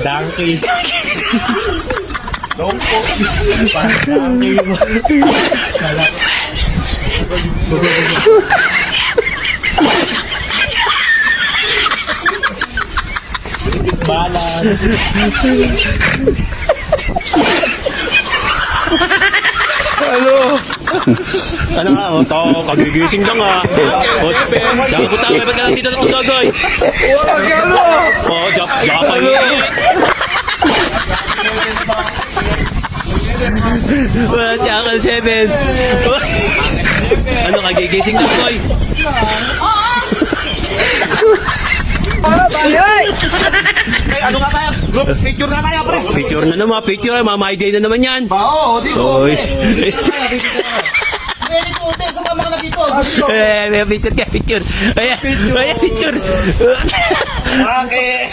Donkey. Longko. Donkey mo. Balan. Ano nga, o, to, kagigising lang nga. O, sabi, dami po tayo, ba't ka lang dito natutagay? O, dyan pa yun. Wala siya ka 7. Ano, kagigising lang, boy? Ano nga tayo? Group picture na tayo, pre. Picture na naman, picture. Mama day na naman yan. Oo, di ko. Oy. Very good. Sumama ka na dito. May picture ka, picture. Ayan, picture. Okay.